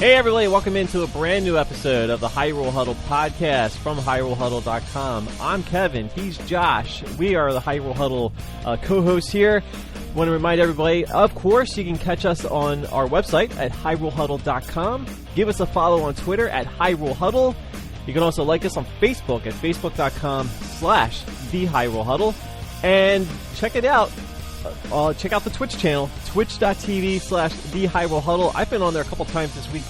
Hey everybody, welcome into a brand new episode of the Hyrule Huddle Podcast from HyruleHuddle.com. I'm Kevin, he's Josh. We are the Hyrule Huddle co-hosts here. Want to remind everybody, of course, you can catch us on our website at HyruleHuddle.com. Give us a follow on Twitter at Hyrule Huddle. You can also like us on Facebook at Facebook.com/TheHyruleHuddle. And check it out. Check out the Twitch channel, twitch.tv/TheHyruleHuddle. I've been on there a couple times this week,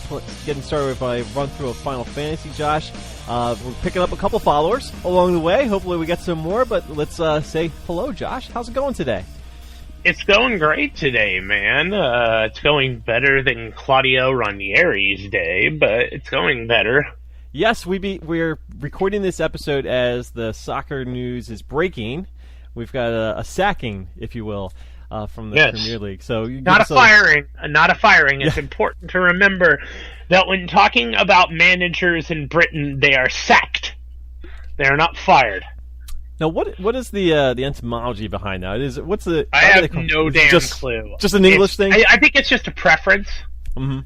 getting started with my run through of Final Fantasy, Josh. We're picking up a couple followers along the way. Hopefully we get some more, but let's say hello, Josh. How's it going today? It's going great today, man. It's going better than Claudio Ranieri's day, but it's going better. Yes, we're recording this episode as the soccer news is breaking. We've got a sacking, if you will, from the Premier League. So not a firing. It's important to remember that when talking about managers in Britain, they are sacked. They are not fired. Now, what is the etymology behind that? I have no damn clue. Just an English thing? I think it's just a preference. Mm-hmm.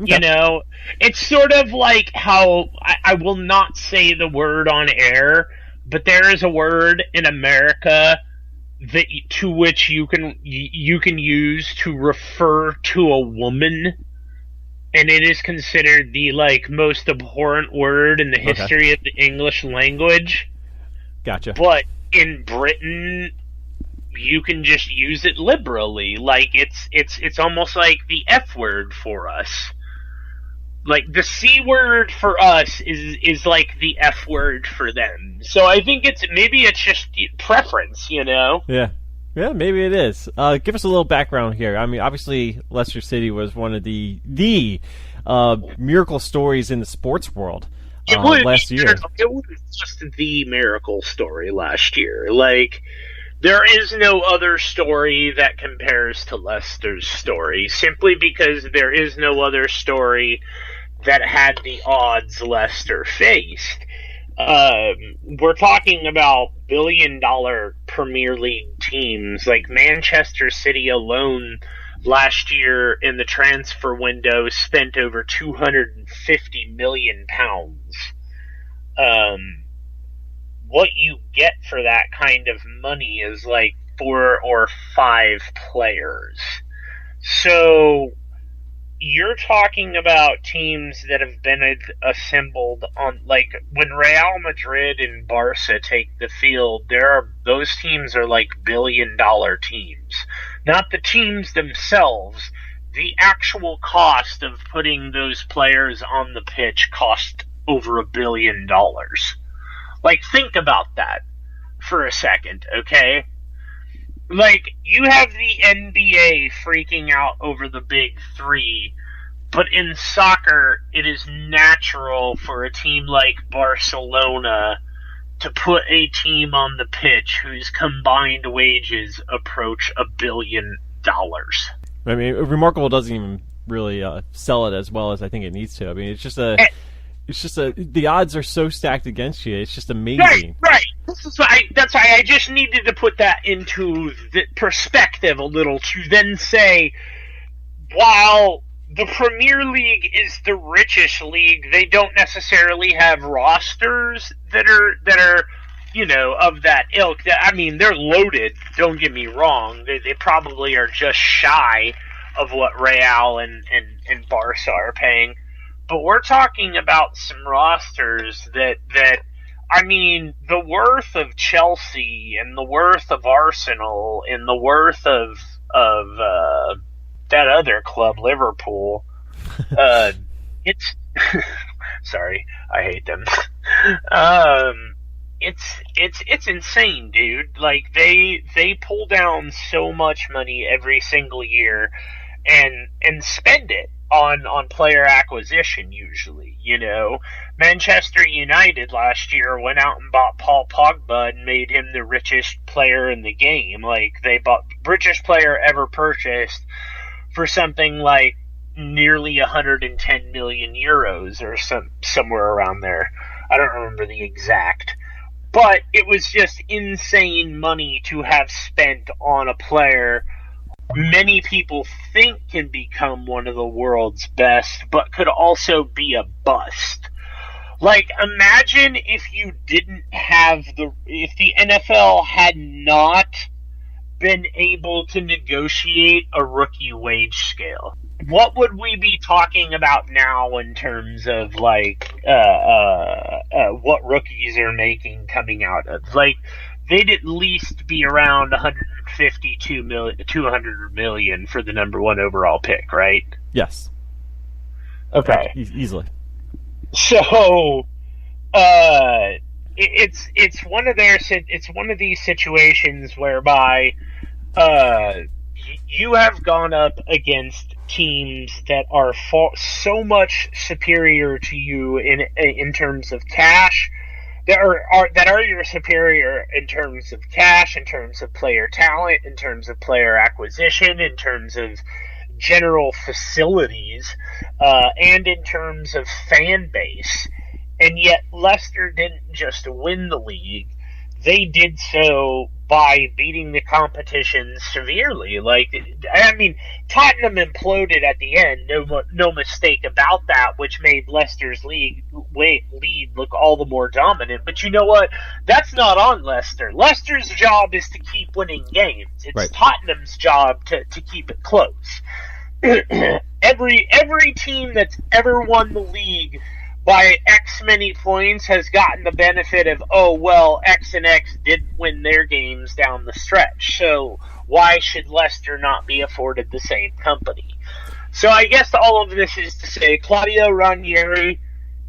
Okay. You know, it's sort of like how I will not say the word on air, but there is a word in America to which you can use to refer to a woman, and it is considered the most abhorrent word in the history of the English language. Gotcha. But in Britain, you can just use it liberally. It's almost like the F word for us. Like, the C word for us is like the F word for them. So I think maybe it's just preference, you know? Yeah, maybe it is. Give us a little background here. I mean, obviously, Leicester City was one of the miracle stories in the sports world last year. It was just the miracle story last year. Like, there is no other story that compares to Leicester's story, simply because there is no other story that had the odds Leicester faced. We're talking about billion-dollar Premier League teams. Like Manchester City alone last year in the transfer window spent over £250 million. What you get for that kind of money is like 4 or 5 players. So you're talking about teams that have been assembled on, like, when Real Madrid and Barca take the field, those teams are like billion-dollar teams. Not the teams themselves. The actual cost of putting those players on the pitch cost over $1 billion. Like, think about that for a second, okay? Like, you have the NBA freaking out over the big three, but in soccer, it is natural for a team like Barcelona to put a team on the pitch whose combined wages approach $1 billion. I mean, Remarkable doesn't even really sell it as well as I think it needs to. I mean, it's just the odds are so stacked against you. It's just amazing. Right. That's why I just needed to put that into the perspective a little to then say, while the Premier League is the richest league, they don't necessarily have rosters that are of that ilk. I mean, they're loaded. Don't get me wrong. They probably are just shy of what Real and Barca are paying. But we're talking about some rosters that I mean, the worth of Chelsea and the worth of Arsenal and the worth of that other club, Liverpool. It's sorry, I hate them. It's insane, dude. Like, they pull down so much money every single year and spend it on player acquisition usually, you know. Manchester United last year went out and bought Paul Pogba and made him the richest player in the game. Like, they bought richest player ever purchased for something like nearly 110 million euros or somewhere around there. I don't remember the exact. But it was just insane money to have spent on a player many people think can become one of the world's best, but could also be a bust. Like, imagine if if the NFL had not been able to negotiate a rookie wage scale. What would we be talking about now in terms of, like, what rookies are making coming out of? Like, they'd at least be around 152 million, 200 million for the number one overall pick, right? Yes. Okay. Easily. So, it's one of these situations whereby you have gone up against teams that are so much superior to you in terms of cash, that are your superior in terms of cash, in terms of player talent, in terms of player acquisition, in terms of general facilities, and in terms of fan base. And yet Leicester didn't just win the league, they did so by beating the competition severely. Like, I mean, Tottenham imploded at the end, no mistake about that, which made Leicester's lead look all the more dominant. But you know what? That's not on Leicester. Leicester's job is to keep winning games. It's right. Tottenham's job to keep it close. Every team that's ever won the league by X many points has gotten the benefit of, oh, well, X and X didn't win their games down the stretch, so why should Leicester not be afforded the same company? So I guess all of this is to say, Claudio Ranieri,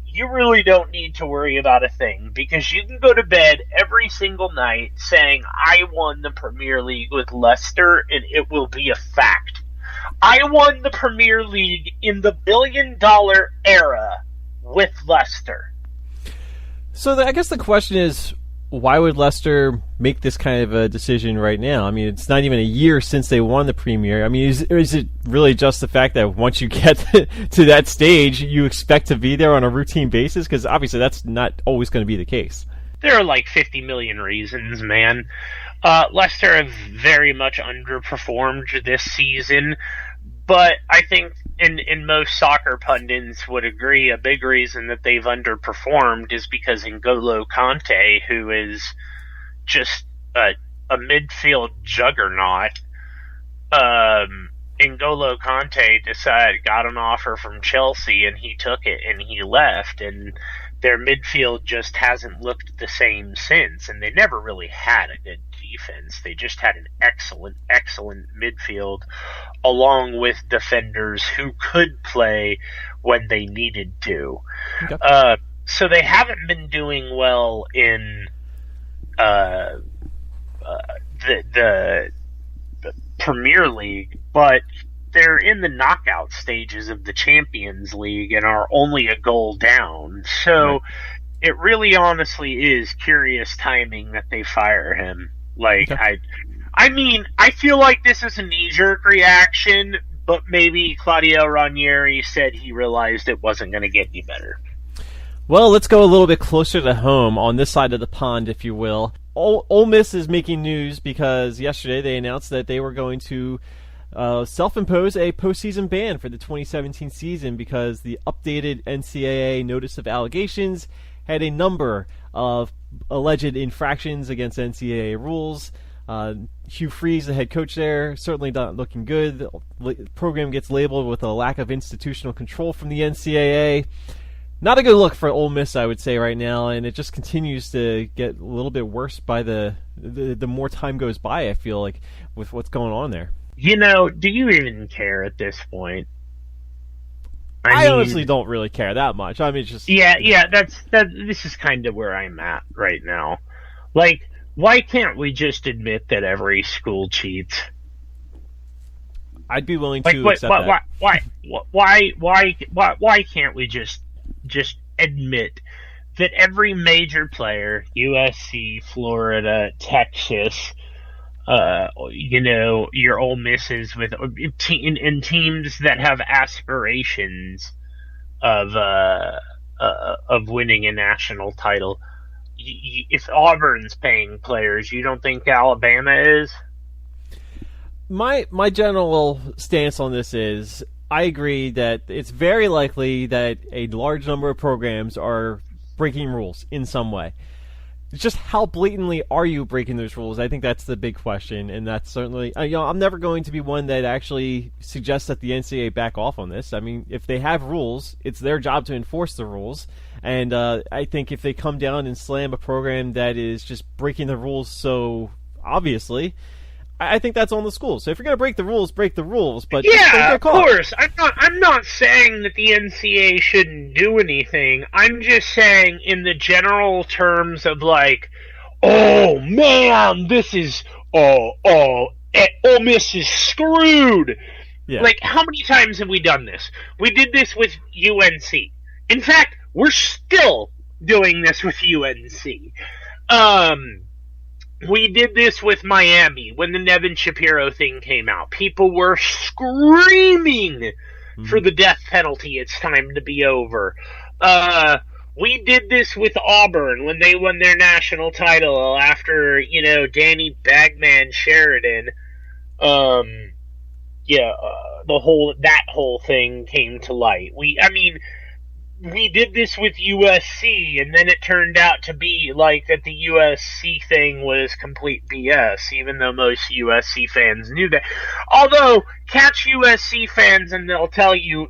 you really don't need to worry about a thing, because you can go to bed every single night saying, I won the Premier League with Leicester, and it will be a fact. I won the Premier League in the billion-dollar era with Leicester. So I guess the question is, why would Leicester make this kind of a decision right now? I mean, it's not even a year since they won the Premier. I mean, is it really just the fact that once you get to that stage, you expect to be there on a routine basis? Because obviously that's not always going to be the case. There are like 50 million reasons, man. Leicester have very much underperformed this season, but I think and most soccer pundits would agree a big reason that they've underperformed is because N'Golo Kante, who is just a midfield juggernaut, N'Golo Kante got an offer from Chelsea and he took it and he left, and their midfield just hasn't looked the same since, and they never really had a good defense. They just had an excellent midfield, along with defenders who could play when they needed to. Okay. So they haven't been doing well in the Premier League, but they're in the knockout stages of the Champions League and are only a goal down. So It really honestly is curious timing that they fire him. Like, okay. I mean, I feel like this is a knee-jerk reaction, but maybe Claudio Ranieri said he realized it wasn't going to get any better. Well, let's go a little bit closer to home, on this side of the pond, if you will. Ole Miss is making news because yesterday they announced that they were going to self-impose a postseason ban for the 2017 season because the updated NCAA Notice of Allegations had a number of alleged infractions against NCAA rules. Hugh Freeze, the head coach there, certainly not looking good. The program gets labeled with a lack of institutional control from the NCAA. Not a good look for Ole Miss, I would say, right now, and it just continues to get a little bit worse by the more time goes by, I feel like, with what's going on there. You know, do you even care at this point? I honestly don't really care that much. I mean, it's just... Yeah, this is kind of where I'm at right now. Like, why can't we just admit that every school cheats? I'd be willing to accept that. Why can't we just admit that every major player, USC, Florida, Texas, your Ole Misses with in teams that have aspirations of winning a national title. If Auburn's paying players, you don't think Alabama is? My general stance on this is I agree that it's very likely that a large number of programs are breaking rules in some way. It's just how blatantly are you breaking those rules? I think that's the big question, and that's certainly I'm never going to be one that actually suggests that the NCAA back off on this. I mean, if they have rules, it's their job to enforce the rules, and I think if they come down and slam a program that is just breaking the rules so obviously, I think that's on the school. So if you're going to break the rules, break the rules. But yeah, of course. I'm not saying that the NCAA shouldn't do anything. I'm just saying in the general terms of like, oh man, this is Ole Miss is screwed. Yeah. Like, how many times have we done this? We did this with UNC. In fact, we're still doing this with UNC. We did this with Miami when the Nevin Shapiro thing came out. People were screaming for the death penalty. It's time to be over. We did this with Auburn when they won their national title after, Danny Bagman Sheridan. That whole thing came to light. We did this with USC, and then it turned out to be like that the USC thing was complete BS, even though most USC fans knew that. Although, catch USC fans and they'll tell you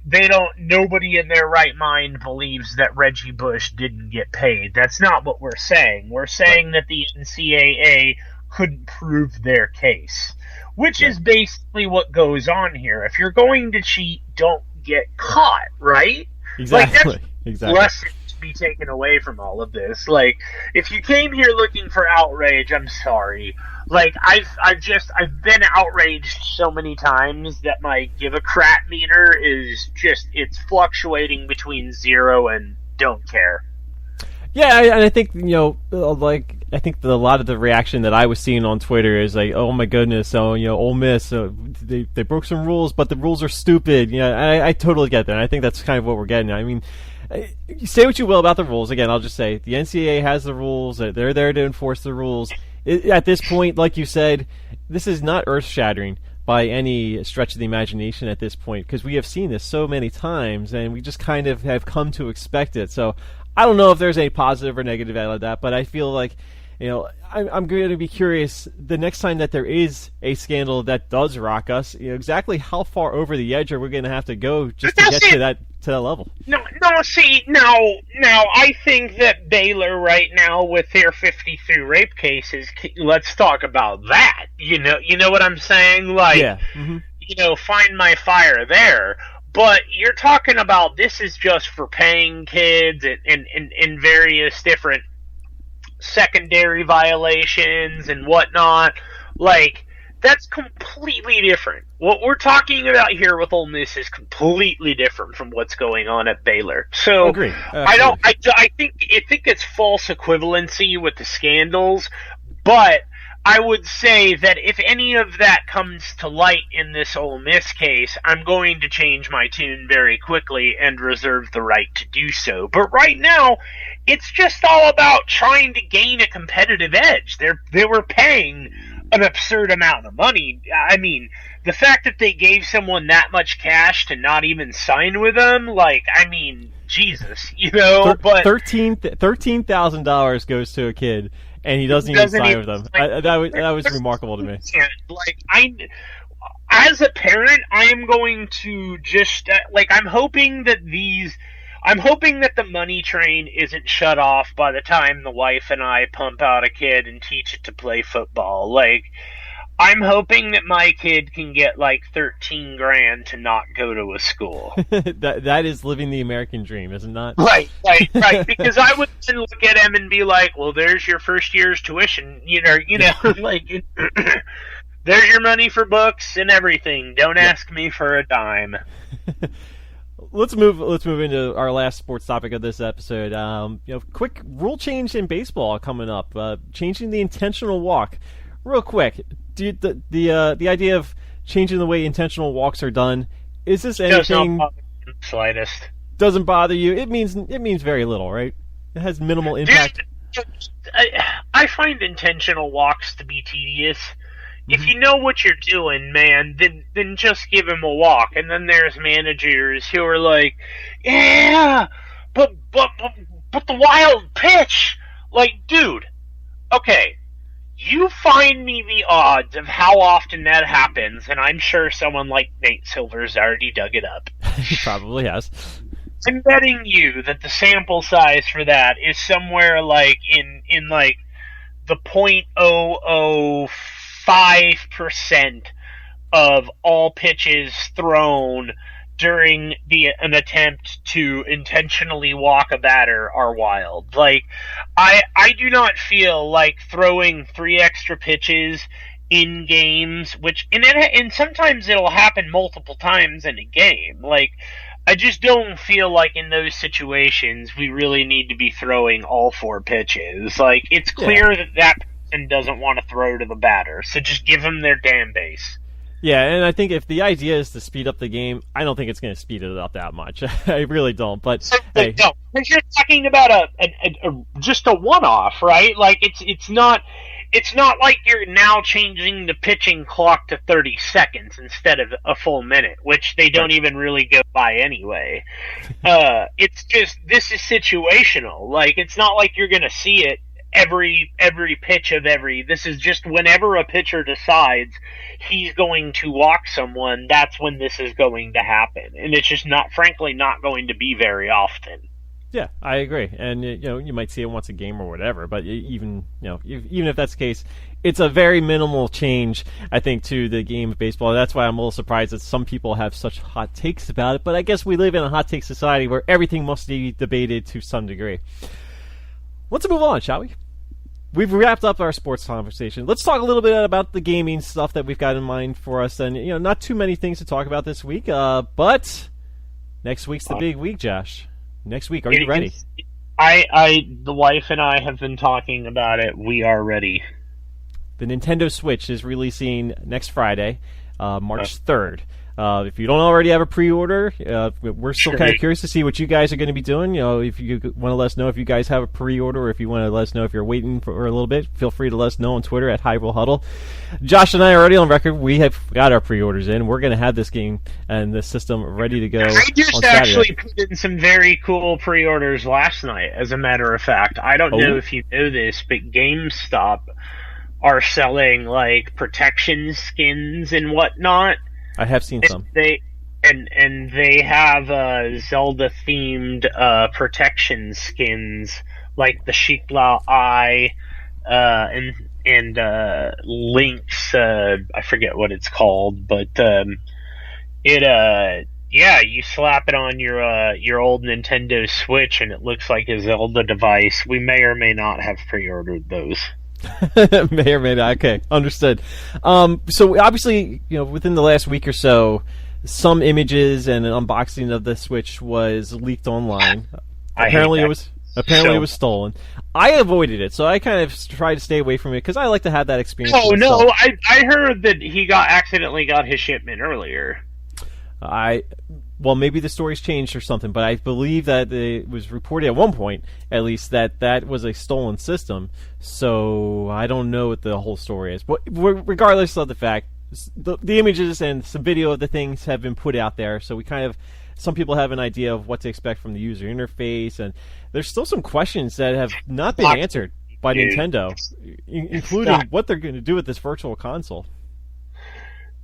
nobody in their right mind believes that Reggie Bush didn't get paid. That's not what we're saying. We're saying that the NCAA couldn't prove their case, which is basically what goes on here. If you're going to cheat, don't get caught, right? Exactly. Exactly. Lesson to be taken away from all of this. Like, if you came here looking for outrage, I'm sorry. Like, I've been outraged so many times that my give a crap meter is just, it's fluctuating between 0 and don't care. Yeah, and I think, I think a lot of the reaction that I was seeing on Twitter is like, oh my goodness, so, Ole Miss, they broke some rules, but the rules are stupid. I totally get that, and I think that's kind of what we're getting at. I mean, you say what you will about the rules. Again, I'll just say, the NCAA has the rules, they're there to enforce the rules. At this point, like you said, this is not earth-shattering by any stretch of the imagination at this point, because we have seen this so many times, and we just kind of have come to expect it. So I don't know if there's any positive or negative out of that, but I feel like, I'm going to be curious the next time that there is a scandal that does rock us, exactly how far over the edge are we going to have to go just to get to that level? No, I think that Baylor right now with their 53 rape cases, let's talk about that. You know what I'm saying? Like, yeah. Find my fire there. But you're talking about this is just for paying kids and various different secondary violations and whatnot. Like, that's completely different. What we're talking about here with Ole Miss is completely different from what's going on at Baylor. So agree. I think it's false equivalency with the scandals, but I would say that if any of that comes to light in this Ole Miss case, I'm going to change my tune very quickly and reserve the right to do so. But right now, it's just all about trying to gain a competitive edge. They were paying an absurd amount of money. I mean, the fact that they gave someone that much cash to not even sign with them, Jesus, but $13,000 goes to a kid, and he doesn't even sign with them. That was remarkable to me. As a parent, I am going to just I'm hoping that the money train isn't shut off by the time the wife and I pump out a kid and teach it to play football. Like, I'm hoping that my kid can get $13,000 to not go to a school. that is living the American dream, is it not? Right. Because I would then look at him and be like, well, there's your first year's tuition. There's your money for books and everything. Don't ask me for a dime. Let's move into our last sports topic of this episode. Quick rule change in baseball coming up. Changing the intentional walk. Real quick, the idea of changing the way intentional walks are done, is this anything? The slightest. Doesn't bother you? It means very little, right? It has minimal impact. I find intentional walks to be tedious. If you know what you're doing, man, then just give him a walk. And then there's managers who are like, yeah, but the wild pitch, like, dude, okay, you find me the odds of how often that happens, and I'm sure someone like Nate Silver's already dug it up. He probably has. I'm betting you that the sample size for that is somewhere like in like the 0.005% of all pitches thrown during an attempt to intentionally walk a batter are wild. Like, I do not feel like throwing 3 extra pitches in games, and sometimes it'll happen multiple times in a game. Like, I just don't feel like in those situations we really need to be throwing all 4 pitches. Like, it's clear that person doesn't want to throw to the batter, so just give them their damn base. Yeah, and I think if the idea is to speed up the game, I don't think it's going to speed it up that much. I really don't. But hey, no, because you're talking about just a one-off, right? Like, it's not like you're now changing the pitching clock to 30 seconds instead of a full minute, which they don't even really go by anyway. It's just, this is situational. Like, it's not like you're going to see it every pitch of this is just whenever a pitcher decides he's going to walk someone, that's when this is going to happen. And it's just frankly not going to be very often. Yeah, I agree. And you might see it once a game or whatever, but even if that's the case, it's a very minimal change, I think, to the game of baseball. That's why I'm a little surprised that some people have such hot takes about it, but I guess we live in a hot take society where everything must be debated to some degree. Let's move on, shall we? We've wrapped up our sports conversation. Let's talk a little bit about the gaming stuff that we've got in mind for us. And, not too many things to talk about this week, but next week's the big week, Josh. Next week, are you ready? The wife and I have been talking about it. We are ready. The Nintendo Switch is releasing next Friday, March 3rd. If you don't already have a pre-order, we're still kind of curious to see what you guys are going to be doing. If you want to let us know if you guys have a pre-order, or if you want to let us know if you're waiting for a little bit, feel free to let us know on Twitter at Hyrule Huddle. Josh and I are already on record. We have got our pre-orders in. We're going to have this game and the system ready to go. I just actually put in some very cool pre-orders last night, as a matter of fact. I don't know if you know this, but GameStop are selling like protection skins and whatnot. I have seen some. They have Zelda themed protection skins like the Sheikla Eye and Link's I forget what it's called, but you slap it on your old Nintendo Switch and it looks like a Zelda device. We may or may not have pre-ordered those. May or may not. Okay, understood. So obviously, within the last week or so, some images and an unboxing of the Switch was leaked online. Apparently, it was stolen. I avoided it, so I kind of tried to stay away from it because I like to have that experience. Oh no, I heard that he accidentally got his shipment earlier. Well, maybe the story's changed or something, but I believe that it was reported at one point, at least, that was a stolen system. So I don't know what the whole story is. But regardless of the fact, the images and some video of the things have been put out there, so some people have an idea of what to expect from the user interface, and there's still some questions that have not been answered by Nintendo, including what they're going to do with this virtual console.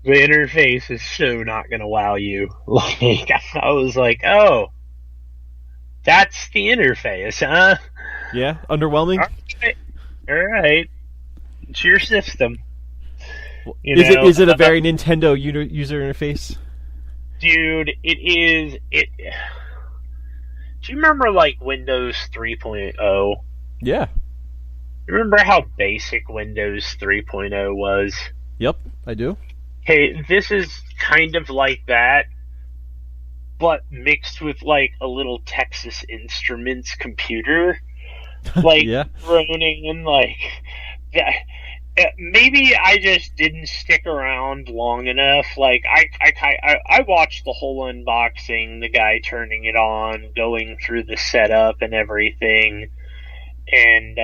The interface is so not going to wow you. Like, I was like, oh, that's the interface, huh? Yeah, underwhelming? All right. It's your system. Is it a very Nintendo user interface? Dude, it is. Do you remember, like, Windows 3.0? Yeah. You remember how basic Windows 3.0 was? Yep, I do. Hey, this is kind of like that, but mixed with, like, a little Texas Instruments computer. Like, running and, like... Maybe I just didn't stick around long enough. Like, I watched the whole unboxing, the guy turning it on, going through the setup and everything, and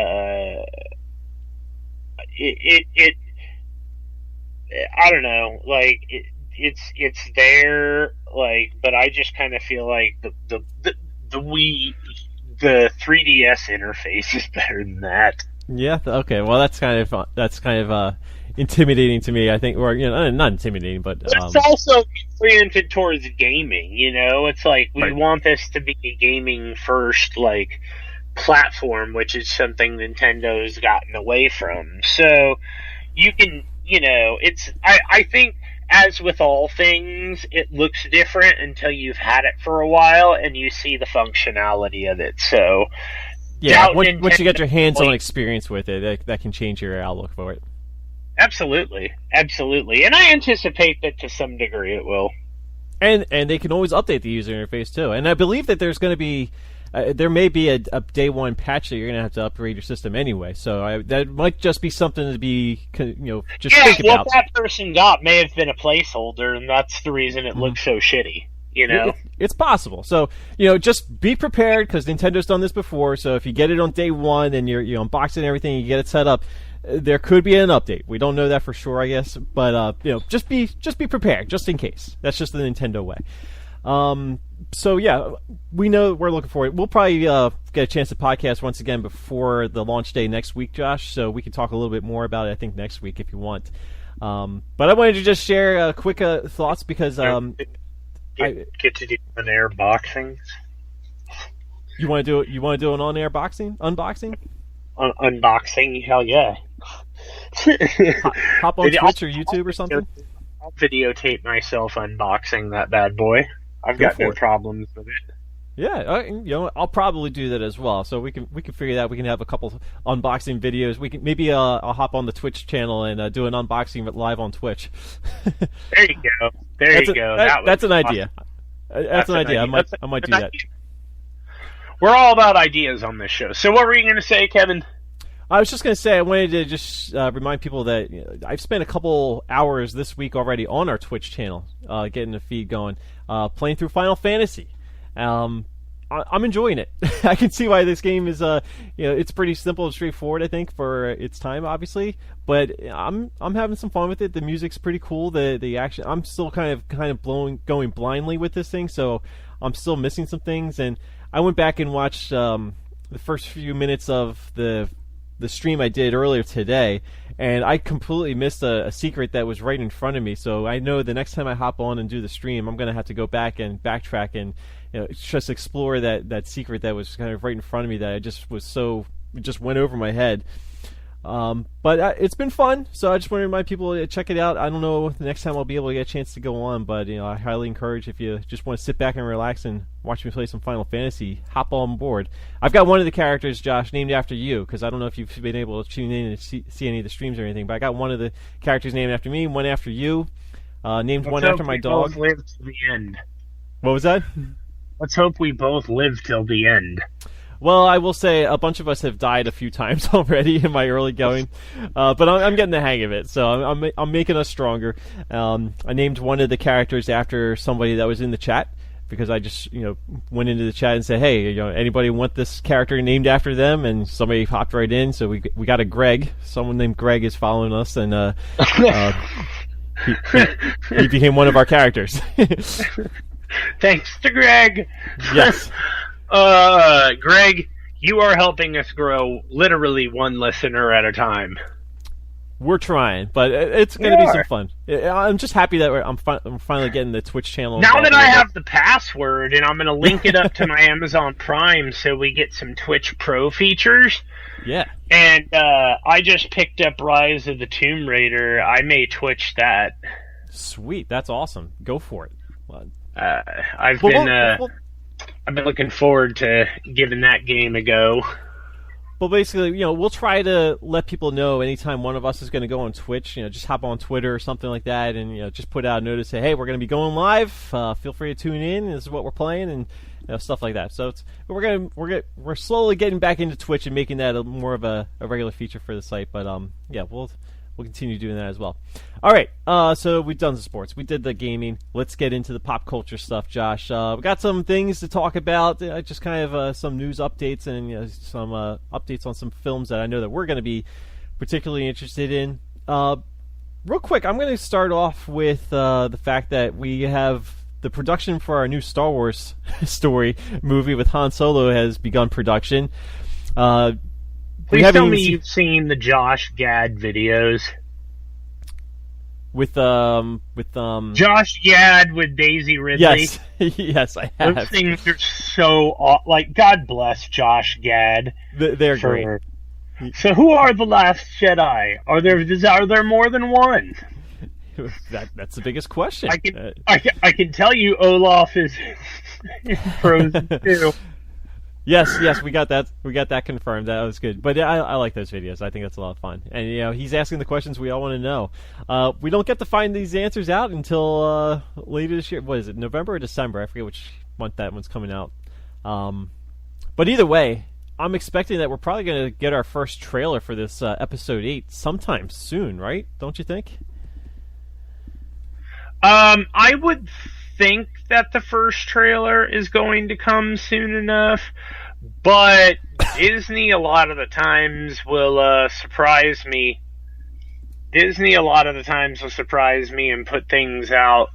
I don't know, like it's there, like, but I just kind of feel like the 3DS interface is better than that. Yeah. Okay. Well, that's kind of intimidating to me. I think, or not intimidating, but it's also oriented towards gaming. It's like we want this to be a gaming first, like, platform, which is something Nintendo's gotten away from. So you can, it's. I think, as with all things, it looks different until you've had it for a while and you see the functionality of it. So, yeah, once you get your hands-on experience with it, that can change your outlook for it. Absolutely, and I anticipate that to some degree it will. And they can always update the user interface too. And I believe that there's going to be. There may be a day one patch that you're going to have to upgrade your system anyway, so that might just be something to be, just think about. What that person got may have been a placeholder, and that's the reason it looks so shitty. It's possible. So just be prepared, because Nintendo's done this before. So if you get it on day one and you unbox it and everything, you get it set up, there could be an update. We don't know that for sure, I guess, but just be prepared, just in case. That's just the Nintendo way. So yeah, we know we're looking forward. We'll probably get a chance to podcast once again before the launch day next week, Josh. So we can talk a little bit more about it, I think, next week if you want. But I wanted to just share quick thoughts, because get to do on-air boxings. You want to do an on-air unboxing? Unboxing, hell yeah! Hop on Twitch or YouTube or something. I'll videotape myself unboxing that bad boy. I've got no problems with it. Yeah, I'll probably do that as well. So we can figure that. We can have a couple unboxing videos. We can maybe I'll hop on the Twitch channel and do an unboxing live on Twitch. There you go. That's an idea. That's an idea. I might do that. We're all about ideas on this show. So what were you going to say, Kevin? I was just going to say, I wanted to just remind people that I've spent a couple hours this week already on our Twitch channel, getting the feed going, playing through Final Fantasy. I'm enjoying it. I can see why this game is, it's pretty simple and straightforward, I think, for its time, obviously. But I'm having some fun with it. The music's pretty cool. The action, I'm still kind of going blindly with this thing, so I'm still missing some things. And I went back and watched the first few minutes of the stream I did earlier today, and I completely missed a secret that was right in front of me. So I know the next time I hop on and do the stream, I'm going to have to go back and backtrack and just explore that secret that was kind of right in front of me that it just went over my head. But it's been fun, so I just want to remind people to check it out. I don't know the next time I'll be able to get a chance to go on, but I highly encourage, if you just want to sit back and relax and watch me play some Final Fantasy, hop on board. I've got one of the characters, Josh, named after you, because I don't know if you've been able to tune in and see any of the streams or anything, but I got one of the characters named after me, one after you, named one after my dog. Let's hope we both live to the end. What was that? Let's hope we both live till the end. Well, I will say a bunch of us have died a few times already in my early going, but I'm getting the hang of it, so I'm making us stronger. I named one of the characters after somebody that was in the chat, because I just went into the chat and said, hey, anybody want this character named after them? And somebody hopped right in, so we got a Greg. Someone named Greg is following us, and he became one of our characters. Thanks to Greg. Yes. Greg, you are helping us grow literally one listener at a time. We're trying, but it's going to be some fun. I'm just happy that I'm finally getting the Twitch channel. Now that I have the password, and I'm going to link it up to my Amazon Prime so we get some Twitch Pro features. Yeah. And I just picked up Rise of the Tomb Raider. I may Twitch that. Sweet. That's awesome. Go for it. I've been looking forward to giving that game a go. Well, basically, we'll try to let people know anytime one of us is going to go on Twitch. Just hop on Twitter or something like that, and just put out a notice, say, "Hey, we're going to be going live. Feel free to tune in. This is what we're playing," and stuff like that. So we're slowly getting back into Twitch and making that more of a regular feature for the site. But yeah, we'll continue doing that as well. All right, so we've done the sports. We did the gaming. Let's get into the pop culture stuff, Josh. We got some things to talk about, just kind of some news updates and some updates on some films that I know that we're going to be particularly interested in. real quick, I'm going to start off with the fact that we have the production for our new Star Wars story movie with Han Solo has begun production. Please tell me you've seen the Josh Gad videos. With Josh Gad with Daisy Ridley. Yes, yes, I have. Those things are so God bless Josh Gad. They're great. So, who are the Last Jedi? Are there more than one? That's the biggest question. I can tell you, Olaf is Frozen too. Yes, we got that confirmed. That was good. But I like those videos. I think that's a lot of fun. And he's asking the questions we all want to know. We don't get to find these answers out until later this year. What is it, November or December? I forget which month that one's coming out. But either way, I'm expecting that we're probably going to get our first trailer for this episode 8 sometime soon, right? Don't you think? I would think that the first trailer is going to come soon enough, but Disney a lot of the times will surprise me. Disney a lot of the times will surprise me and put things out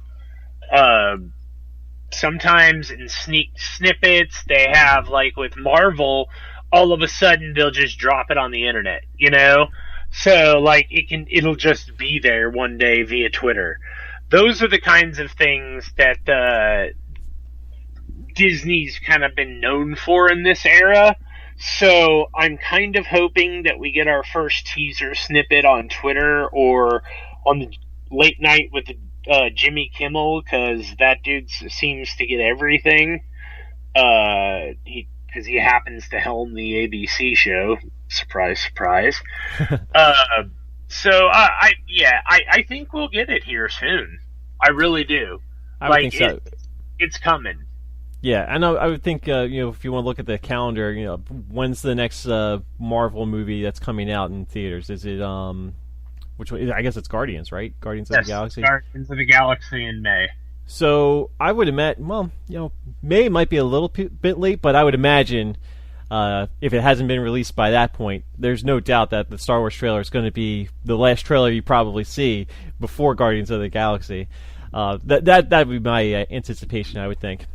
sometimes in snippets. They have, like with Marvel, all of a sudden they'll just drop it on the internet, So like it'll just be there one day via Twitter. Those are the kinds of things that Disney's kind of been known for in this era. So I'm kind of hoping that we get our first teaser snippet on Twitter or on the late night with Jimmy Kimmel, because that dude seems to get everything. Because he happens to helm the ABC show. Surprise, surprise. So I think we'll get it here soon. I really do. I would think so. It's coming. Yeah, I know. I would think if you want to look at the calendar, when's the next Marvel movie that's coming out in theaters? Is it which one? I guess it's Guardians, right? Guardians of the Galaxy. Guardians of the Galaxy in May. So I would imagine. Well, May might be a little bit late, but I would imagine. If it hasn't been released by that point, there's no doubt that the Star Wars trailer is going to be the last trailer you probably see before Guardians of the Galaxy. That would be my anticipation, I would think.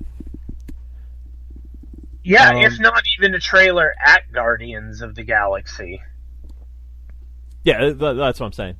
Yeah, if not even a trailer at Guardians of the Galaxy. Yeah, that's what I'm saying.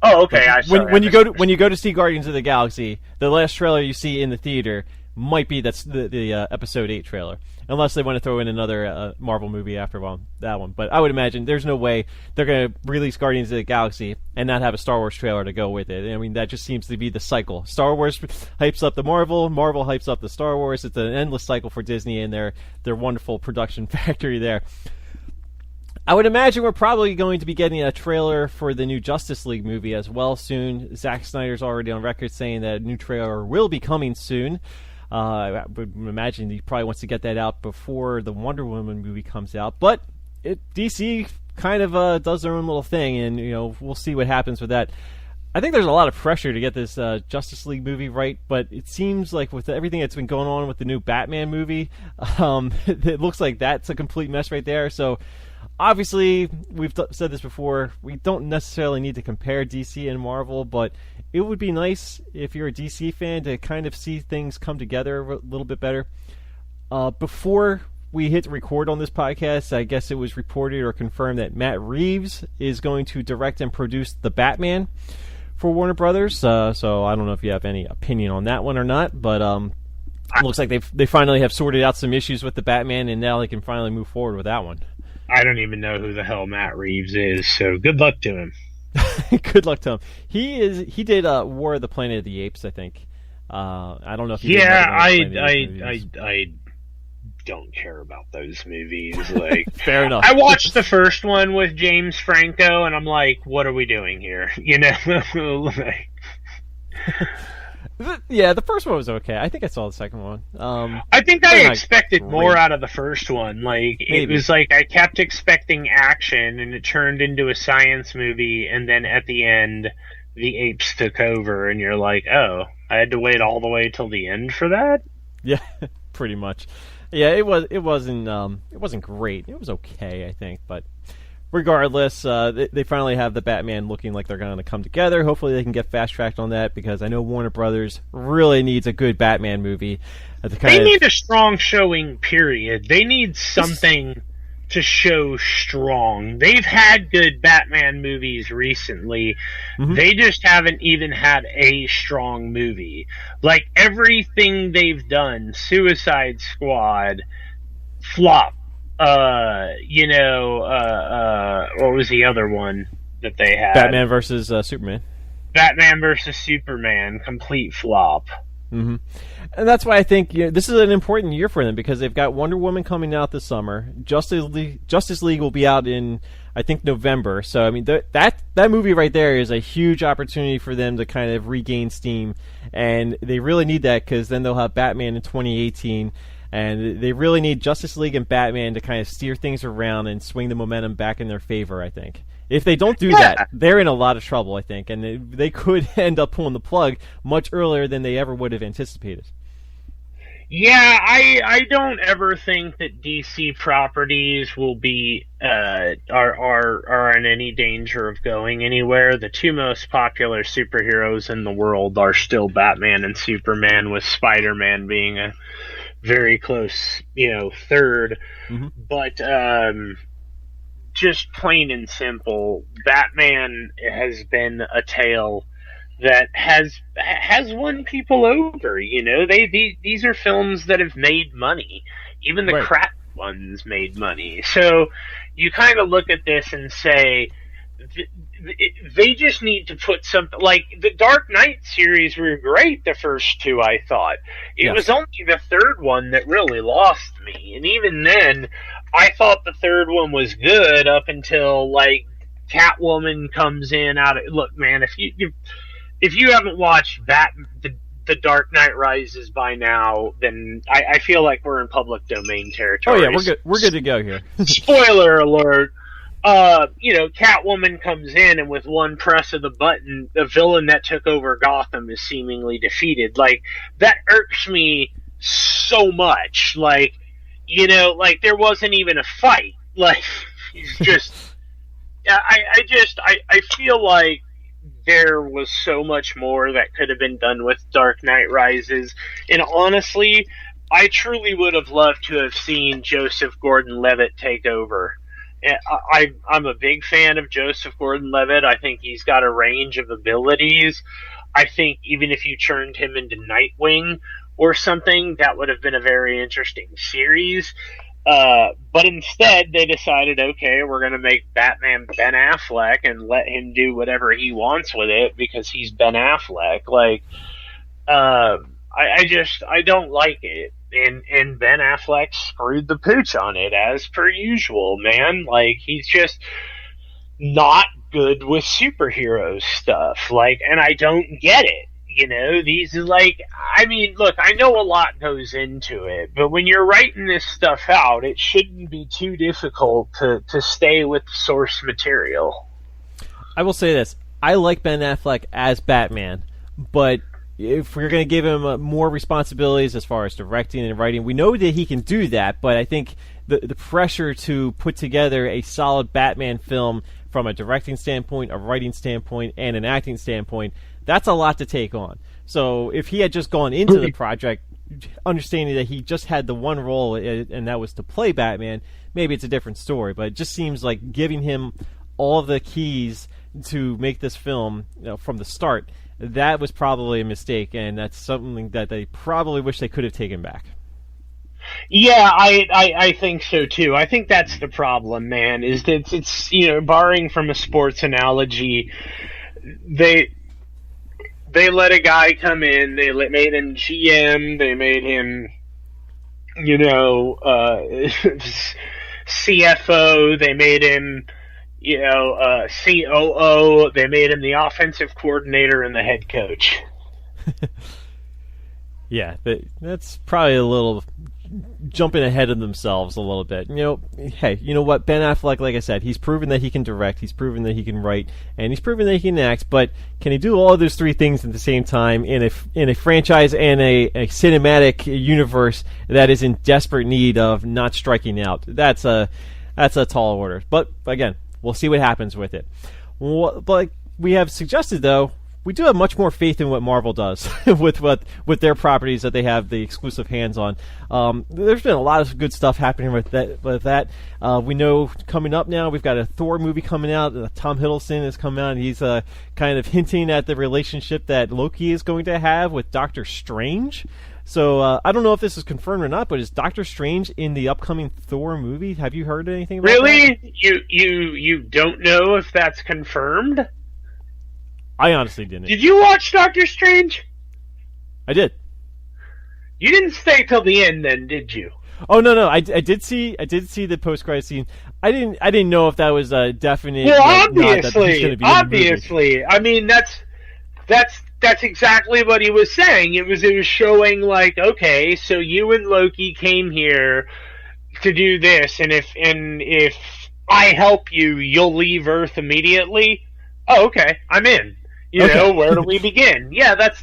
Okay. When you go to see Guardians of the Galaxy, the last trailer you see in the theater might be the Episode 8 trailer, unless they want to throw in another Marvel movie after that one. But I would imagine there's no way they're going to release Guardians of the Galaxy and not have a Star Wars trailer to go with it. I mean, that just seems to be the cycle. Star Wars hypes up the Marvel hypes up the Star Wars. It's an endless cycle for Disney and their wonderful production factory there. I would imagine we're probably going to be getting a trailer for the new Justice League movie as well soon. Zack Snyder's already on record saying that a new trailer will be coming soon. I would imagine he probably wants to get that out before the Wonder Woman movie comes out. But DC kind of does their own little thing, and we'll see what happens with that. I think there's a lot of pressure to get this Justice League movie right, but it seems like with everything that's been going on with the new Batman movie, it looks like that's a complete mess right there. So obviously, we've said this before, we don't necessarily need to compare DC and Marvel, but it would be nice if you're a DC fan to kind of see things come together a little bit better. Before we hit record on this podcast, I guess it was reported or confirmed that Matt Reeves is going to direct and produce The Batman for Warner Brothers. So I don't know if you have any opinion on that one or not, but it looks like they finally have sorted out some issues with The Batman, and now they can finally move forward with that one. I don't even know who the hell Matt Reeves is, so good luck to him. Good luck to him. He did War of the Planet of the Apes, I think. I don't know if he did I don't care about those movies. Like, fair enough. I watched the first one with James Franco, and I'm like, what are we doing here? Yeah, the first one was okay. I think I saw the second one. I think I expected more out of the first one. Like, it was like I kept expecting action, and it turned into a science movie, and then at the end, the apes took over, and you're like, oh, I had to wait all the way till the end for that? Yeah, pretty much. Yeah, it wasn't great. It was okay, I think, but regardless, they finally have the Batman looking like they're going to come together. Hopefully they can get fast-tracked on that, because I know Warner Brothers really needs a good Batman movie. They need a strong showing, period. They need something to show strong. They've had good Batman movies recently. Mm-hmm. They just haven't even had a strong movie. Like, everything they've done, Suicide Squad, flop. What was the other one that they had? Batman versus Superman. Batman versus Superman, complete flop. Mm-hmm. And that's why I think this is an important year for them, because they've got Wonder Woman coming out this summer. Justice League will be out in, I think, November. So, I mean, that movie right there is a huge opportunity for them to kind of regain steam. And they really need that, because then they'll have Batman in 2018. And they really need Justice League and Batman to kind of steer things around and swing the momentum back in their favor, I think. If they don't do that, they're in a lot of trouble, I think. And they could end up pulling the plug much earlier than they ever would have anticipated. Yeah, I don't ever think that DC properties will be are in any danger of going anywhere. The two most popular superheroes in the world are still Batman and Superman, with Spider-Man being a very close, third. Mm-hmm. But just plain and simple, Batman has been a tale that has won people over. These are films that have made money. Even the crap ones made money. So you kind of look at this and say, they just need to put something, like the Dark Knight series were great, the first two, I thought. It was only the third one that really lost me. And even then, I thought the third one was good up until, like, Catwoman comes in look, man, if you haven't watched the Dark Knight Rises by now, then I feel like we're in public domain territory. Oh yeah, we're good to go here. Spoiler alert. Catwoman comes in, and with one press of the button, the villain that took over Gotham is seemingly defeated. Like, that irks me so much. Like, there wasn't even a fight. Like, he's just, I feel like there was so much more that could have been done with Dark Knight Rises. And honestly, I truly would have loved to have seen Joseph Gordon-Levitt take over. I'm a big fan of Joseph Gordon-Levitt. I think he's got a range of abilities. I think even if you turned him into Nightwing or something, that would have been a very interesting series. But instead, they decided, okay, we're going to make Batman Ben Affleck and let him do whatever he wants with it because he's Ben Affleck. Like, I don't like it. And Ben Affleck screwed the pooch on it, as per usual, man. Like, he's just not good with superhero stuff. Like, and I don't get it. These are like, I mean, look, I know a lot goes into it, but when you're writing this stuff out, it shouldn't be too difficult to stay with the source material. I will say this. I like Ben Affleck as Batman, but if we're going to give him more responsibilities as far as directing and writing, we know that he can do that, but I think the pressure to put together a solid Batman film from a directing standpoint, a writing standpoint, and an acting standpoint, that's a lot to take on. So if he had just gone into the project understanding that he just had the one role, and that was to play Batman, maybe it's a different story, but it just seems like giving him all the keys to make this film from the start, that was probably a mistake, and that's something that they probably wish they could have taken back. Yeah, I think so too. I think that's the problem, man, is that it's borrowing from a sports analogy, they let a guy come in, they made him GM, they made him, CFO, they made him, COO, they made him the offensive coordinator and the head coach. Yeah, that's probably a little jumping ahead of themselves a little bit. Hey, you know what? Ben Affleck, like I said, he's proven that he can direct, he's proven that he can write, and he's proven that he can act, but can he do all of those three things at the same time in a franchise and a cinematic universe that is in desperate need of not striking out? That's a tall order. But again, we'll see what happens with it. Like we have suggested, though, we do have much more faith in what Marvel does with their properties that they have the exclusive hands on. There's been a lot of good stuff happening with that. We know coming up now, we've got a Thor movie coming out. Tom Hiddleston is coming out, and he's kind of hinting at the relationship that Loki is going to have with Doctor Strange. So I don't know if this is confirmed or not, but is Doctor Strange in the upcoming Thor movie? Have you heard anything about that? Really? You don't know if that's confirmed? I honestly didn't. Did you watch Doctor Strange? I did. You didn't stay till the end, then, did you? Oh no! I did see the post-credit scene. I didn't know if that was a definite. Well, obviously. I mean, that's exactly what he was saying. It was showing like, okay, so you and Loki came here to do this, and if I help you, you'll leave Earth immediately. Oh, okay, I'm in. You know, where do we begin? Yeah, that's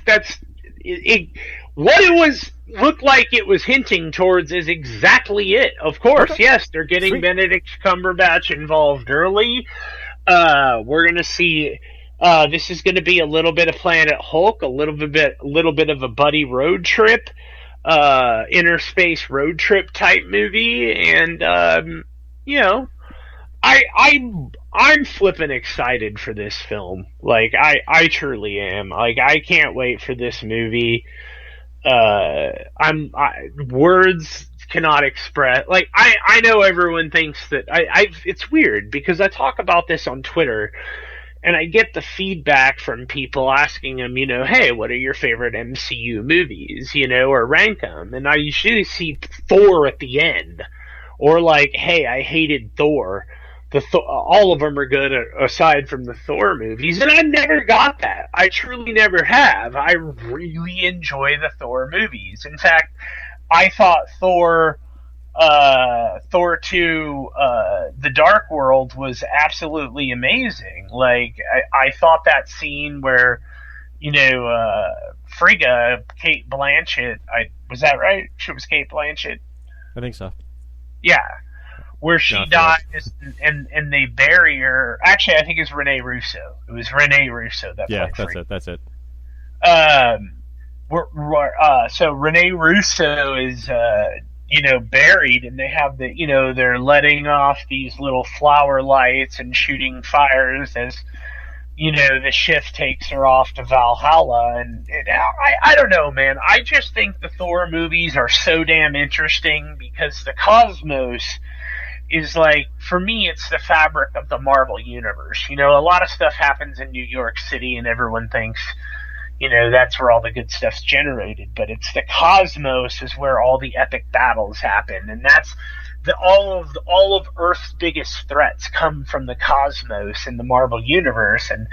it. What it looked like it was hinting towards is exactly it. Of course, yes, they're getting Benedict Cumberbatch involved early. We're gonna see. This is going to be a little bit of Planet Hulk, a little bit of a buddy road trip, interspace road trip type movie, and you know, I'm flippin' excited for this film. Like I truly am. Like I can't wait for this movie. Words cannot express. Like I know everyone thinks that it's weird because I talk about this on Twitter. And I get the feedback from people asking them, you know, hey, what are your favorite MCU movies, you know, or rank them. And I usually see Thor at the end. Or like, hey, I hated Thor. All of them are good aside from the Thor movies. And I never got that. I truly never have. I really enjoy the Thor movies. In fact, I thought Thor 2, The Dark World was absolutely amazing. Like, I thought that scene where, you know, Frigga, Kate Blanchett, was that right? She was Kate Blanchett? I think so. Yeah. Where she dies and they bury her. Actually, I think it's Rene Russo. It was Rene Russo that played Frigga. That's it. So Rene Russo is, you know, buried, and they have they're letting off these little flower lights and shooting fires as, you know, the ship takes her off to Valhalla. And I don't know, man. I just think the Thor movies are so damn interesting because the cosmos is like, for me, it's the fabric of the Marvel universe. You know, a lot of stuff happens in New York City and everyone thinks, you know, that's where all the good stuff's generated, but it's the cosmos is where all the epic battles happen, and that's all of Earth's biggest threats come from the cosmos in the Marvel universe, and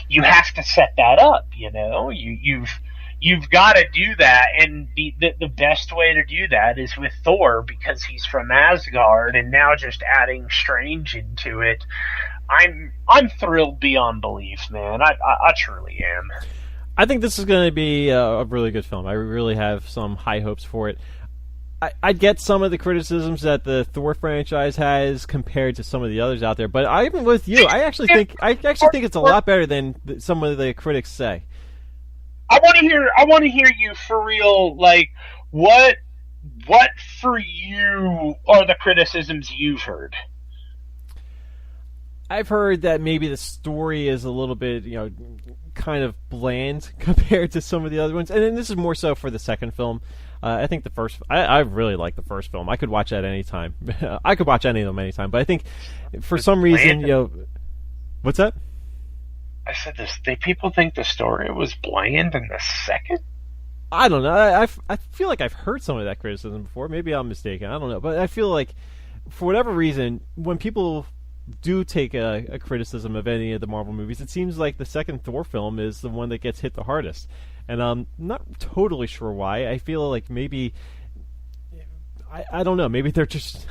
you have to set that up. You know, you've got to do that, and the best way to do that is with Thor because he's from Asgard, and now just adding Strange into it, I'm thrilled beyond belief, man. I truly am. I think this is going to be a really good film. I really have some high hopes for it. I get some of the criticisms that the Thor franchise has compared to some of the others out there, but I'm with you. I actually think it's a lot better than some of the critics say. I want to hear you for real. Like, what for you are the criticisms you've heard? I've heard that maybe the story is a little bit, you know, kind of bland compared to some of the other ones, and then this is more so for the second film. I think the first, I really like the first film. I could watch that anytime. I could watch any of them anytime, but I think for some reason, you know, what's that? I said this. People think the story was bland in the second. I don't know. I feel like I've heard some of that criticism before. Maybe I'm mistaken. I don't know, but I feel like for whatever reason, when people do take a criticism of any of the Marvel movies, it seems like the second Thor film is the one that gets hit the hardest. And I'm not totally sure why. I feel like maybe, I don't know, maybe they're just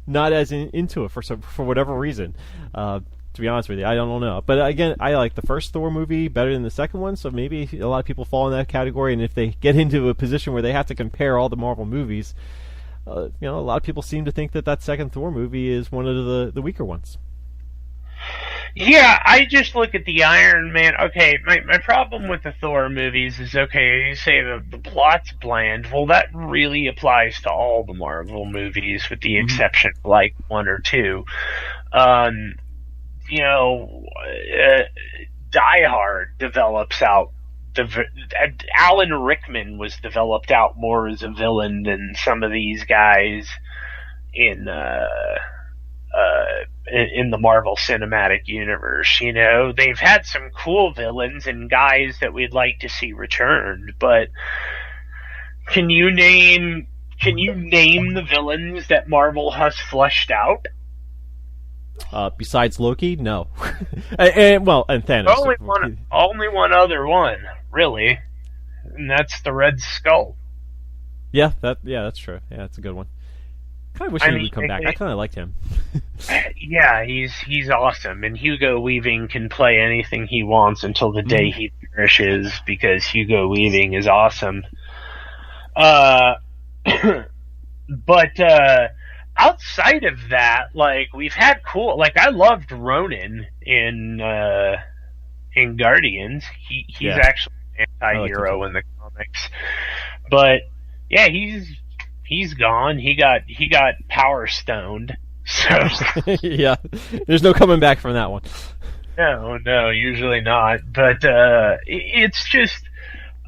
not as into it for whatever reason. To be honest with you, I don't know. But again, I like the first Thor movie better than the second one, so maybe a lot of people fall in that category, and if they get into a position where they have to compare all the Marvel movies, you know, a lot of people seem to think that second Thor movie is one of the weaker ones. Yeah, I just look at the Iron Man. Okay, my problem with the Thor movies is, okay, you say the plot's bland. Well, that really applies to all the Marvel movies, with the exception of like one or two. You know, Die Hard develops out. Alan Rickman was developed out more as a villain than some of these guys in the Marvel Cinematic Universe. You know, they've had some cool villains and guys that we'd like to see returned, but can you name the villains that Marvel has fleshed out? Besides Loki, no. and Thanos. Only one other one, really, and that's the Red Skull. Yeah, that's true. Yeah, that's a good one. Kind of wish he would come back. I kind of liked him. Yeah, he's awesome, and Hugo Weaving can play anything he wants until the day he perishes, because Hugo Weaving is awesome. But outside of that, like, we've had cool. Like, I loved Ronan in Guardians. He's actually an anti-hero in the comics, but yeah, he's gone. He got power stoned. So yeah, there's no coming back from that one. No, usually not. But it's just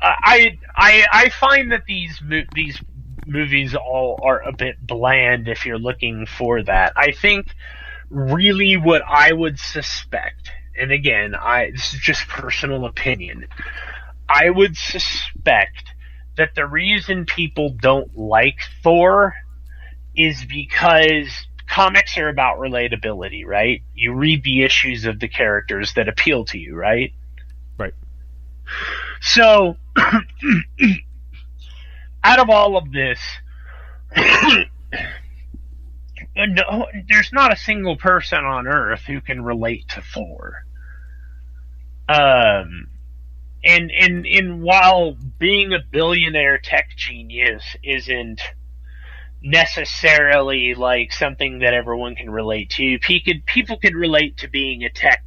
I find that these movies all are a bit bland if you're looking for that. I think really what I would suspect, and again, this is just personal opinion, I would suspect that the reason people don't like Thor is because comics are about relatability, right? You read the issues of the characters that appeal to you, right? Right. So, out of all of this, no, there's not a single person on Earth who can relate to Thor. And while being a billionaire tech genius isn't necessarily like something that everyone can relate to, people could relate to being a tech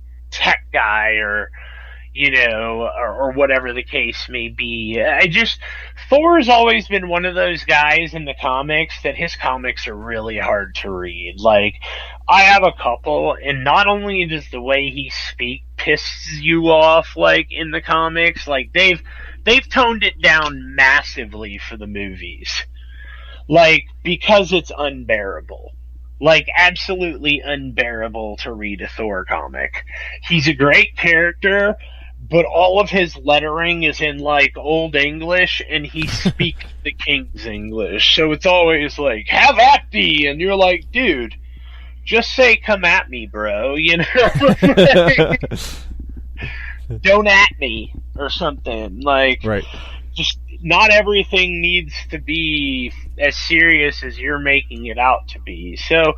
guy, or or whatever the case may be. Thor's always been one of those guys in the comics that his comics are really hard to read. Like, I have a couple, and not only does the way he speaks piss you off, like, in the comics, like, they've toned it down massively for the movies. Like, because it's unbearable. Like, absolutely unbearable to read a Thor comic. He's a great character, but all of his lettering is in, like, Old English, and he speaks the King's English. So it's always like, have at thee! And you're like, dude, just say, come at me, bro, Don't at me, or something. Like, right. Just, not everything needs to be as serious as you're making it out to be. So,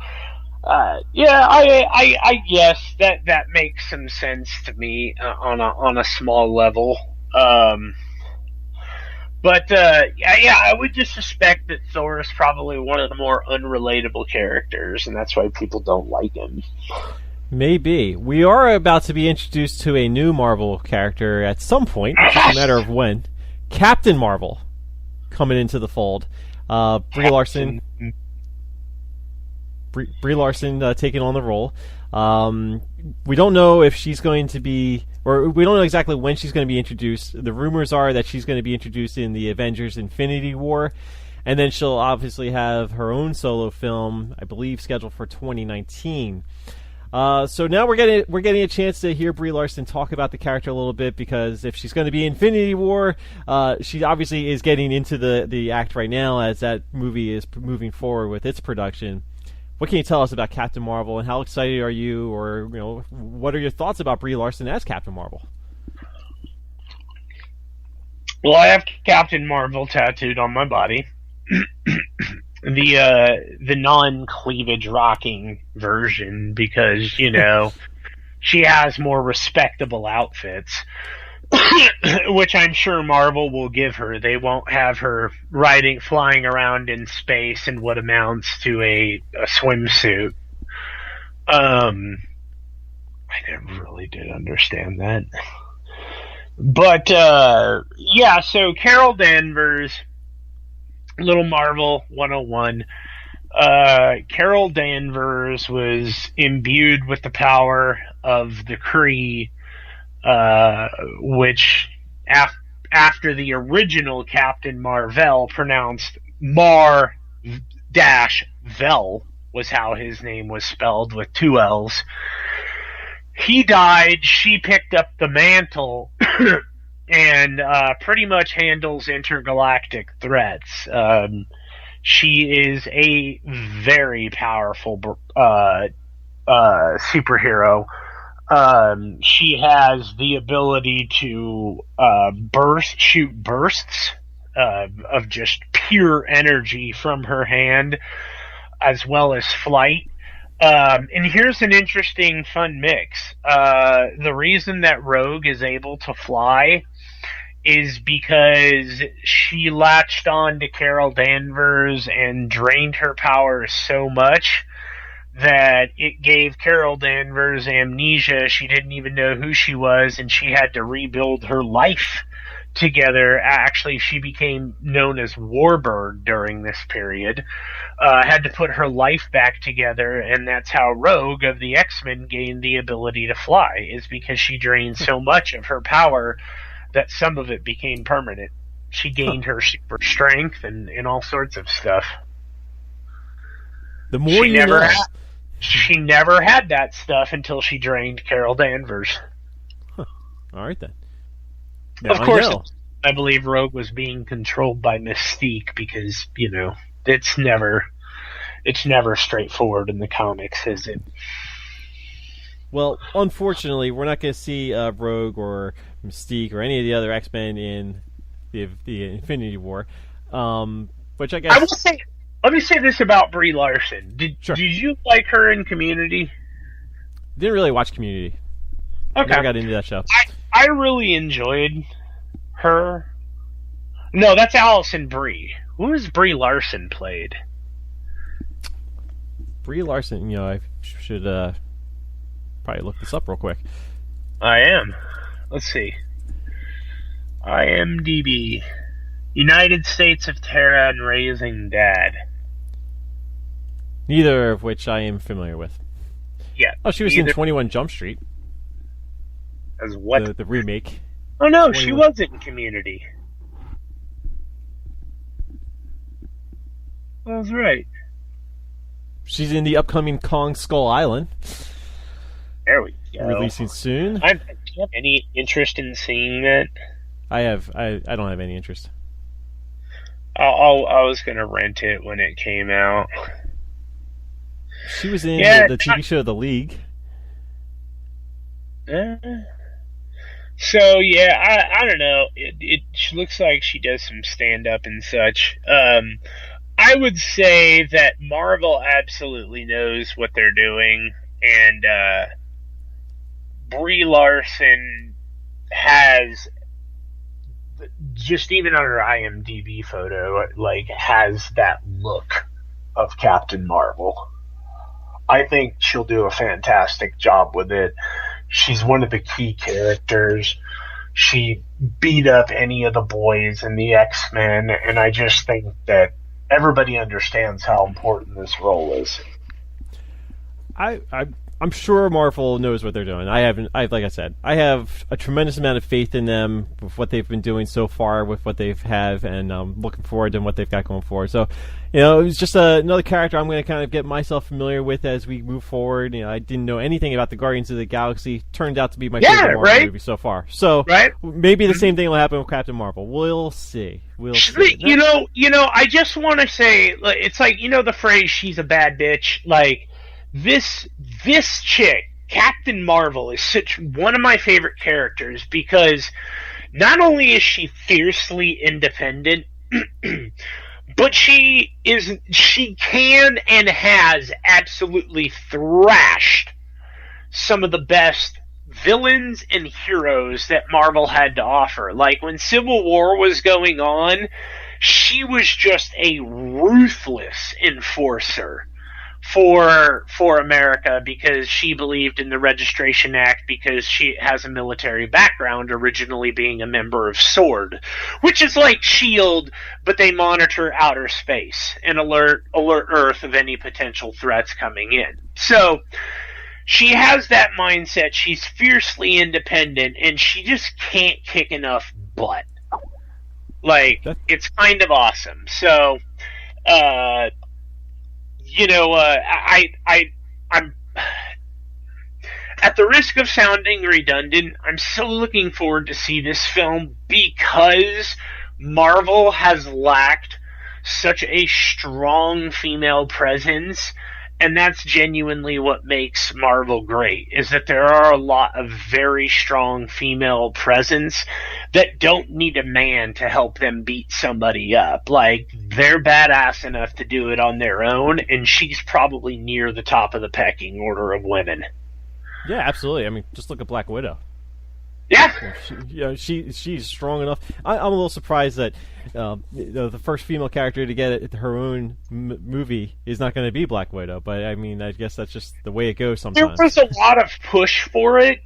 yeah, I guess that makes some sense to me on a small level. But yeah, I would just suspect that Thor is probably one of the more unrelatable characters, and that's why people don't like him. Maybe. We are about to be introduced to a new Marvel character at some point. It's just a matter of when. Captain Marvel coming into the fold. Brie Larson taking on the role. We don't know if she's going to be, or we don't know exactly when she's going to be introduced. The rumors are that she's going to be introduced in the Avengers Infinity War, and then she'll obviously have her own solo film, I believe, scheduled for 2019. So now we're getting a chance to hear Brie Larson talk about the character a little bit, because if she's going to be Infinity War, she obviously is getting into the act right now as that movie is moving forward with its production. What can you tell us about Captain Marvel, and how excited are you, or what are your thoughts about Brie Larson as Captain Marvel? Well, I have Captain Marvel tattooed on my body. The non-cleavage rocking version, because, she has more respectable outfits, which I'm sure Marvel will give her. They won't have her flying around in space in what amounts to a swimsuit. I never really did understand that. But, yeah, so Carol Danvers, Little Marvel 101. Carol Danvers was imbued with the power of the Kree, which after the original Captain Marvel, pronounced Mar-Vel was how his name was spelled, with 2 L's. He died, she picked up the mantle, and pretty much handles intergalactic threats. She is a very powerful superhero. She has the ability to shoot bursts of just pure energy from her hand, as well as flight. And here's an interesting, fun mix. The reason that Rogue is able to fly is because she latched on to Carol Danvers and drained her powers so much that it gave Carol Danvers amnesia. She didn't even know who she was, and she had to rebuild her life together. Actually, she became known as Warbird during this period. Had to put her life back together, and that's how Rogue of the X-Men gained the ability to fly, is because she drained so much of her power that some of it became permanent. She gained her super strength and all sorts of stuff. The more she never had that stuff until she drained Carol Danvers. Huh. All right, then. Now of course, I believe Rogue was being controlled by Mystique because, it's never straightforward in the comics, is it? Well, unfortunately, we're not going to see Rogue or Mystique or any of the other X-Men in the Infinity War. Which I guess... I will say, let me say this about Brie Larson. Did you like her in Community? Didn't really watch Community. Okay. Never got into that show. I really enjoyed her. No, that's Allison Brie. Who has Brie Larson played? Brie Larson, I should probably look this up real quick. I am. Let's see. IMDb. United States of Terra and Raising Dad. Neither of which I am familiar with. Yeah. Oh, she was in 21 Jump Street. As what? The remake. Oh no, she was in Community. That's right. She's in the upcoming Kong Skull Island. There we go. Releasing soon. Do you have any interest in seeing that? I don't have any interest. I was gonna rent it when it came out. She was in the TV show The League. So yeah, I don't know. It looks like she does some stand up and such. I would say that Marvel absolutely knows what they're doing, and Brie Larson has, just even on her IMDb photo, has that look of Captain Marvel. I think she'll do a fantastic job with it. She's one of the key characters. She beat up any of the boys in the X-Men, and I just think that everybody understands how important this role is. I'm sure Marvel knows what they're doing. Like I said, I have a tremendous amount of faith in them with what they've been doing so far, with what they have, and I'm looking forward to what they've got going forward. So, it was just another character I'm going to kind of get myself familiar with as we move forward. I didn't know anything about the Guardians of the Galaxy. Turned out to be my favorite Marvel movie so far. So, maybe the same thing will happen with Captain Marvel. We'll see. I just want to say, it's like, the phrase, she's a bad bitch. Like, this chick, Captain Marvel, is such one of my favorite characters because not only is she fiercely independent, but she can and has absolutely thrashed some of the best villains and heroes that Marvel had to offer. Like when Civil War was going on, she was just a ruthless enforcer for America because she believed in the Registration Act because she has a military background, originally being a member of SWORD, which is like SHIELD, but they monitor outer space and alert Earth of any potential threats coming in. So she has that mindset. She's fiercely independent, and she just can't kick enough butt. Like, it's kind of awesome. So, I'm at the risk of sounding redundant, I'm so looking forward to see this film because Marvel has lacked such a strong female presence, and that's genuinely what makes Marvel great, is that there are a lot of very strong female presence that don't need a man to help them beat somebody up. Like, they're badass enough to do it on their own, and she's probably near the top of the pecking order of women. Yeah, absolutely. I mean, just look at Black Widow. Yeah. She's strong enough. I'm a little surprised that the first female character to get her own movie is not going to be Black Widow. But I mean, I guess that's just the way it goes sometimes. There was a lot of push for it,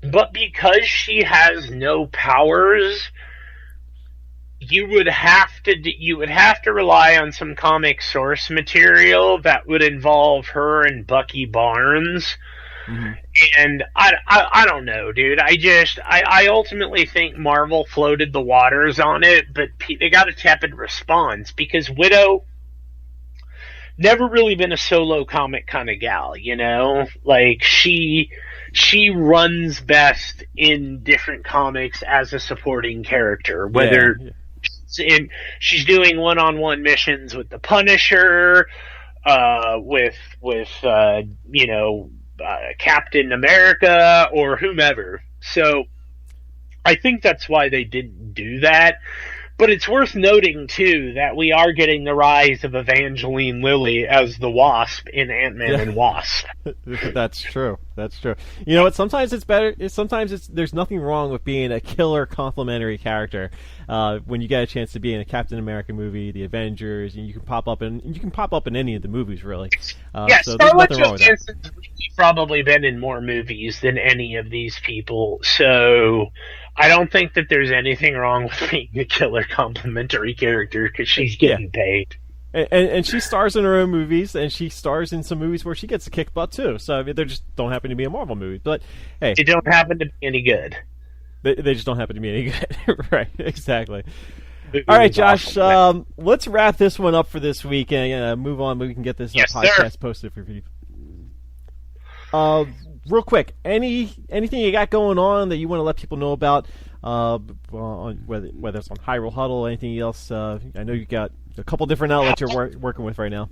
but because she has no powers, you would have to rely on some comic source material that would involve her and Bucky Barnes. Mm-hmm. And I don't know, dude. I ultimately think Marvel floated the waters on it, but they got a tepid response because Widow never really been a solo comic kind of gal, you know? Like, she runs best in different comics as a supporting character, whether she's doing one-on-one missions with the Punisher, with Captain America or whomever. So I think that's why they didn't do that. But it's worth noting, too, that we are getting the rise of Evangeline Lilly as the Wasp in Ant-Man and Wasp. That's true. That's true. You know what? Sometimes it's better. There's nothing wrong with being a killer complementary character. When you get a chance to be in a Captain America movie, the Avengers, and you can pop up in any of the movies, really. So Scarlett Johansson's probably been in more movies than any of these people. So I don't think that there's anything wrong with being a killer complimentary character because she's getting paid. And she stars in her own movies, and she stars in some movies where she gets a kick butt too. So I mean, they just don't happen to be a Marvel movie. But hey, they don't happen to be any good. They just don't happen to be any good. Right, exactly. All right, Josh, let's wrap this one up for this week and move on. We can get this podcast posted for people. Real quick, anything you got going on that you want to let people know about, whether it's on Hyrule Huddle or anything else? I know you got a couple different outlets you're working with right now.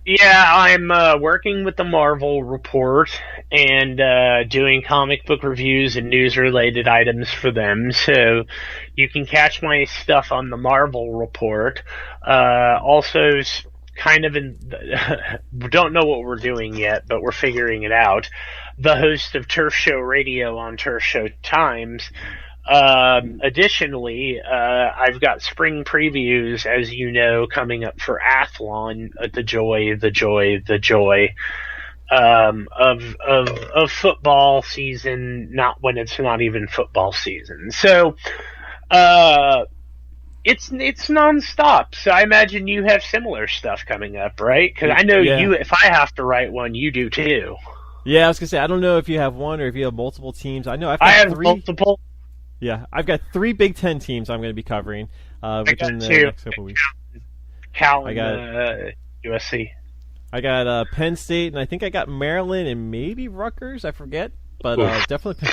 Yeah, I'm working with the Marvel Report and doing comic book reviews and news-related items for them. So you can catch my stuff on the Marvel Report. Also, kind of we don't know what we're doing yet, but we're figuring it out. The host of Turf Show Radio on Turf Show Times. Additionally, I've got spring previews, as you know, coming up for Athlon, the joy of football season, not when it's not even football season. So, it's nonstop. So I imagine you have similar stuff coming up, right? Because I know you, if I have to write one, you do too. Yeah, I was gonna say, I don't know if you have one or if you have multiple teams. I know I have three. Multiple. Yeah, I've got 3 Big Ten teams I'm going to be covering within the next couple of weeks. Cal and USC. I got Penn State, and I think I got Maryland and maybe Rutgers. I forget, but definitely.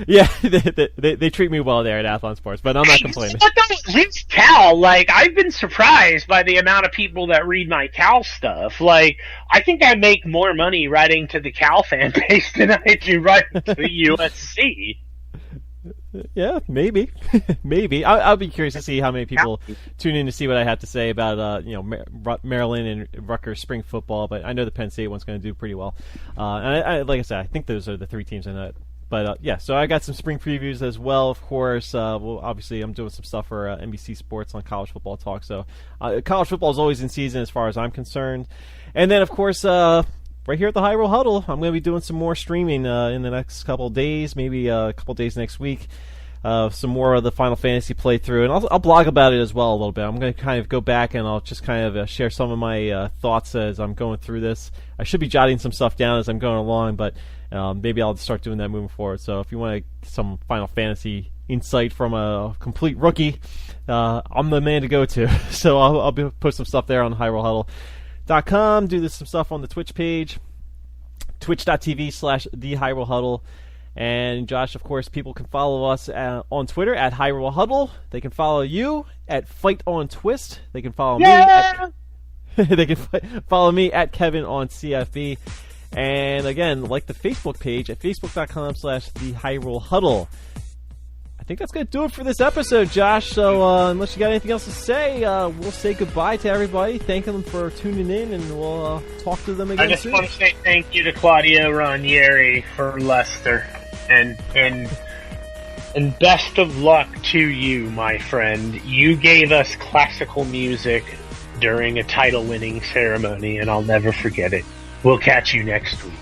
Yeah, they treat me well there at Athlon Sports, but I'm not complaining. It's Cal. Like, I've been surprised by the amount of people that read my Cal stuff. Like, I think I make more money writing to the Cal fan base than I do writing to USC. Yeah, maybe. Maybe. I'll be curious to see how many people tune in to see what I have to say about Maryland and Rutgers spring football, but I know the Penn State one's going to do pretty well. And like I said, I think those are the 3 teams I know But yeah, so I got some spring previews as well, of course. Well, obviously, I'm doing some stuff for NBC Sports on College Football Talk. So college football is always in season as far as I'm concerned. And then, of course, right here at the Hyrule Huddle, I'm going to be doing some more streaming in the next couple of days, maybe a couple of days next week. Some more of the Final Fantasy playthrough, and I'll blog about it as well a little bit. I'm going to kind of go back and I'll just kind of share some of my thoughts as I'm going through this. I should be jotting some stuff down as I'm going along, but maybe I'll start doing that moving forward. So if you want some Final Fantasy insight from a complete rookie, I'm the man to go to. So I'll put some stuff there on HyruleHuddle.com. Do some stuff on the Twitch page, twitch.tv/The Hyrule Huddle. And Josh, of course, people can follow us on Twitter at Hyrule Huddle. They can follow you at Fight on Twist. They can follow me follow me at Kevin on CFB. And again, like the Facebook page at facebook.com/The Hyrule Huddle. I think that's going to do it for this episode, Josh. So unless you got anything else to say, we'll say goodbye to everybody. Thank them for tuning in, and we'll talk to them again soon. I just want to say thank you to Claudio Ranieri for Leicester. And best of luck to you, my friend. You gave us classical music during a title-winning ceremony, and I'll never forget it. We'll catch you next week.